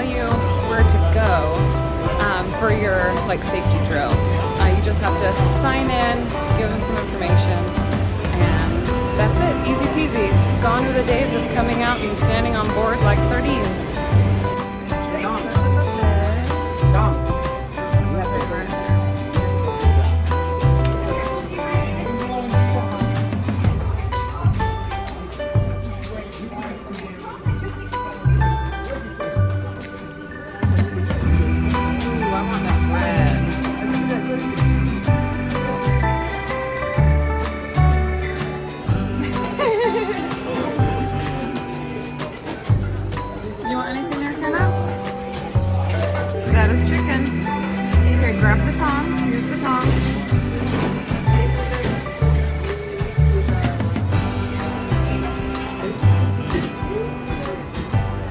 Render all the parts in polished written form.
you where to go for your like safety drill. You just have to sign in, give them some information, and that's it. Easy peasy. Gone are the days of coming out and standing on board like sardines. Grab the tongs, use the tongs.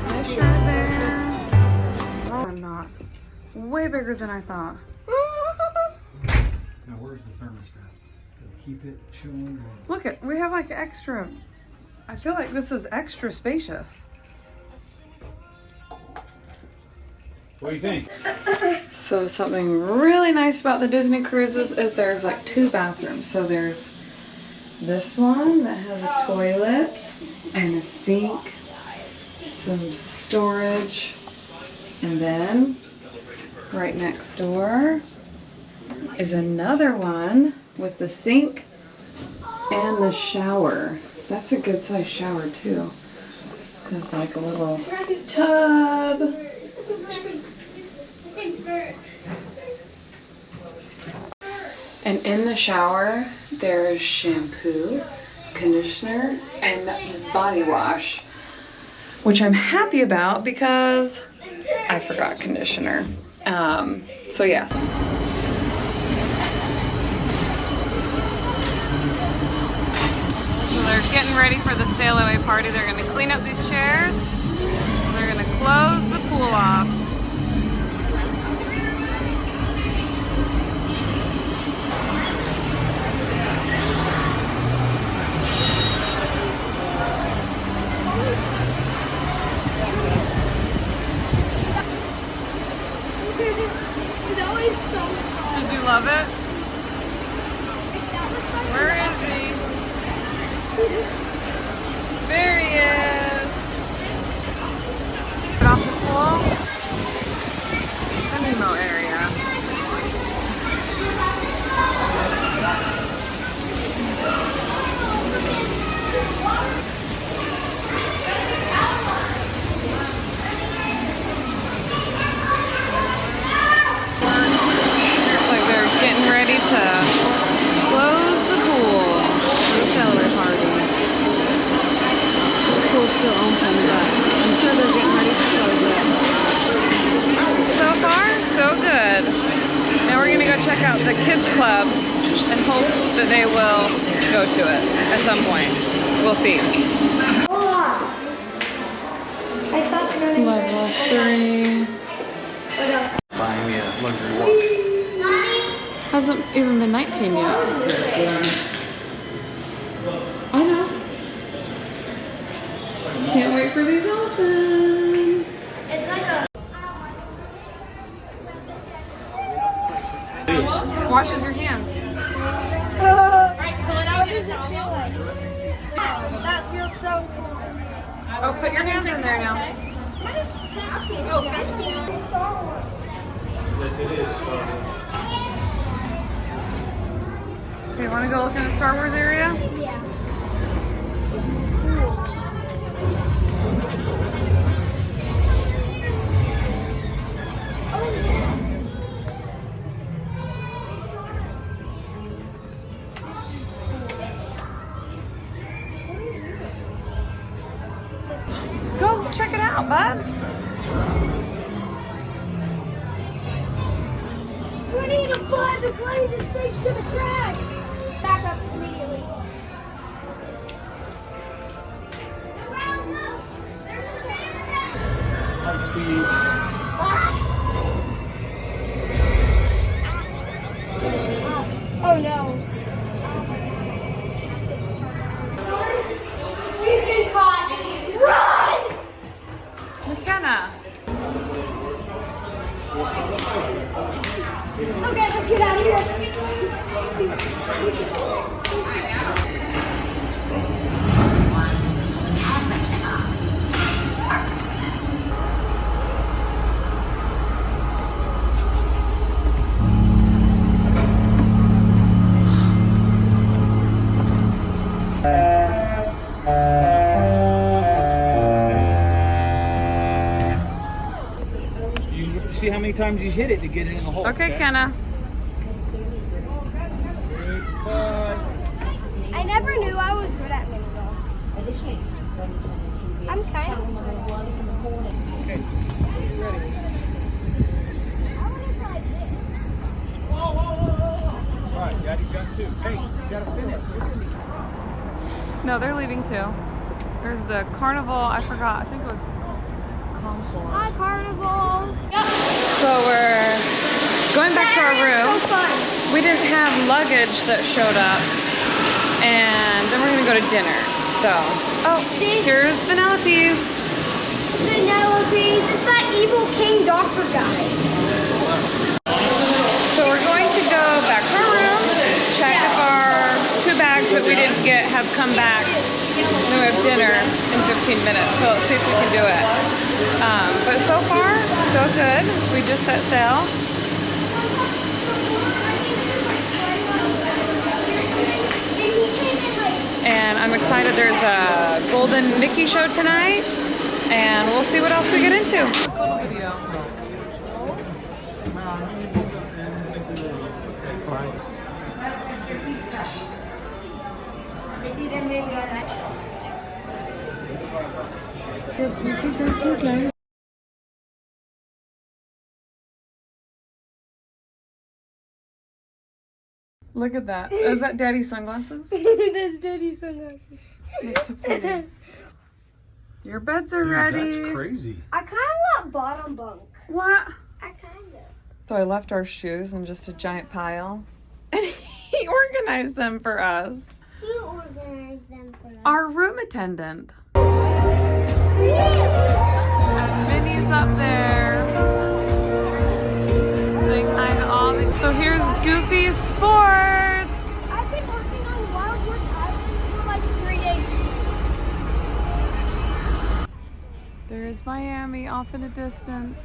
Fish right there. Oh, I'm not. Way bigger than I thought. Now where's the thermostat? Keep it chilling. Look at, we have like extra. I feel like this is extra spacious. What do you think? So something really nice about the Disney cruises is there's like 2 bathrooms. So there's this one that has a toilet and a sink, some storage, and then right next door is another one with the sink and the shower. That's a good size shower too. It's like a little tub. And in the shower, there's shampoo, conditioner, and body wash, which I'm happy about because I forgot conditioner. So yeah. So they're getting ready for the sail away party. They're going to clean up these chairs. They're going to close the pool off. Did you love it? Where is he? There he is. Get off the pool. The Nemo area. Getting ready to close the pool for the sailor party. This pool's still open, but I'm sure they're getting ready to close it. So far, so good. Now we're gonna go check out the kids club and hope that they will go to it at some point. We'll see. Level 3. Buying me a luxury watch. Hasn't even been 19 yet. I know. Can't wait for these open. It's like a... Washes your hands. Right, pull it out. What does it feel like? That feels so cool. Oh, put your hands in there now. Oh, Yes, it is. Okay, want to go look in the Star Wars area? yeah. Go check it out, bud. We need to fly the plane. This thing's gonna crash. Back up immediately. Light speed. Oh no. We've been caught. Run! McKenna. Okay, let's get out of here. You get to see how many times you hit it to get it in the hole. Okay, Kenna. I never knew I was good at mini golf. I'm kind of good. Okay. Ready. All right, Daddy got two. Hey, you gotta finish. No, they're leaving too. There's the carnival. I forgot. I think it was Concourse. Hi, Carnival. So we're going back to our room. So fun. We didn't have luggage that showed up, and then we're gonna go to dinner. So, oh, here's Penelope's. Penelope's. It's that evil king doctor guy. So we're going to go back to our room, check if our 2 bags that we didn't get have come back. Then we have dinner in 15 minutes, so let's see if we can do it. But so far, so good. We just set sail. And I'm excited. There's a Golden Mickey show tonight, and we'll see what else we get into. Video. Look at that. Is that Daddy's sunglasses? That's Daddy's sunglasses. That's so funny. Your beds are ready. That's crazy. I kind of want bottom bunk. What? I kind of. So I left our shoes in just a giant pile. And he organized them for us. Who organized them for us? Our room attendant. Minnie's up there. Saying hi to all the... So here's Goofy's Sports. I've been working on Wildwood Island for like 3 days. There's Miami off in the distance.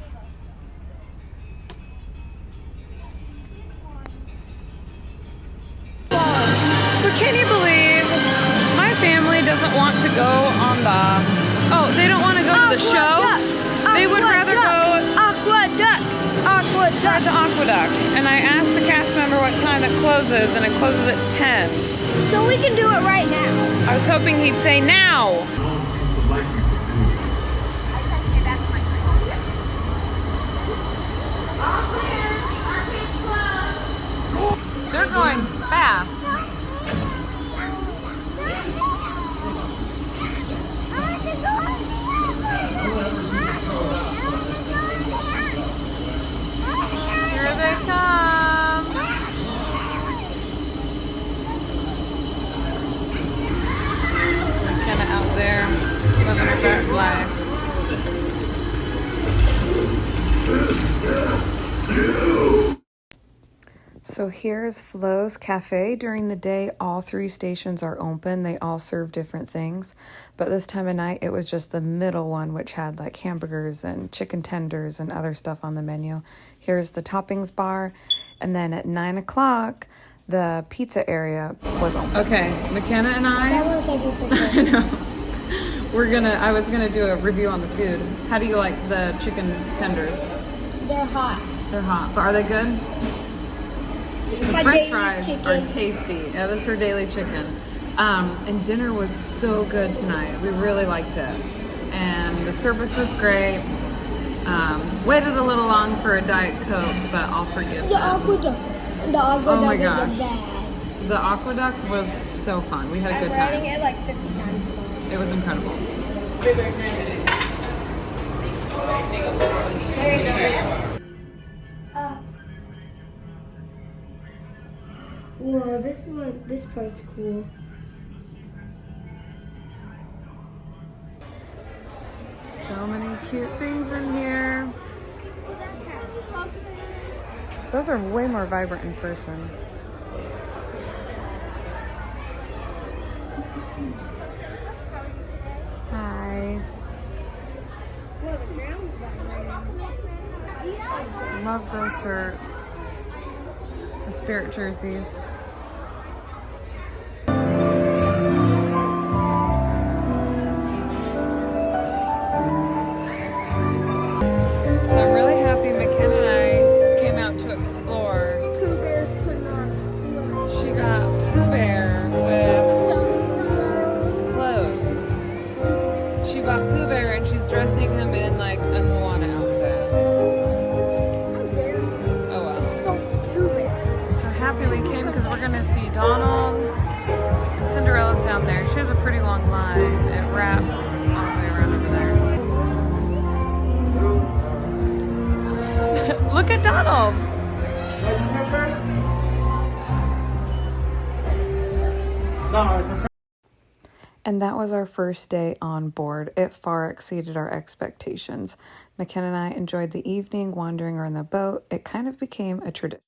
So can you believe my family doesn't want to go on the... Oh, they don't want to go to the show? They would rather go... AquaDuck. to AquaDuck. And I asked the cast member what time it closes, and it closes at 10. So we can do it right now. I was hoping he'd say now. They're going fast. Here they come. Kind of out there, living her best life. So here's Flo's Cafe. During the day, all 3 stations are open. They all serve different things. But this time of night, it was just the middle one, which had like hamburgers and chicken tenders and other stuff on the menu. Here's the toppings bar. And then at 9 o'clock, the pizza area was open. Okay, McKenna and I will take a picture. I know. I was gonna do a review on the food. How do you like the chicken tenders? They're hot. They're hot, but are they good? The My French daily fries chicken. are tasty. Yeah, this is her daily chicken. And dinner was so good tonight. We really liked it. And the service was great. Waited a little long for a Diet Coke, but I'll forgive The them. AquaDuck. The Oh my AquaDuck gosh. is the best. The AquaDuck was so fun. We had a good I'm riding time. it like 50 times tomorrow. It was incredible. Whoa, this part's cool. So many cute things in here. Those are way more vibrant in person. Hi. Whoa, the ground's vibrating. Love those shirts. The spirit jerseys. So I'm really happy McKenna and I came out to explore. Pooh Bear's putting on a swim. She got Pooh Bear with clothes. She bought Pooh Bear and she's dressing him in like a Moana outfit. How dare you? Oh well. Insult Pooh Bear. So happy we came because we're gonna see Donald and Cinderella's down there. She has a pretty long line. It wraps all the way around over there. Look at Donald! And that was our first day on board. It far exceeded our expectations. McKenna and I enjoyed the evening wandering around the boat. It kind of became a tradition.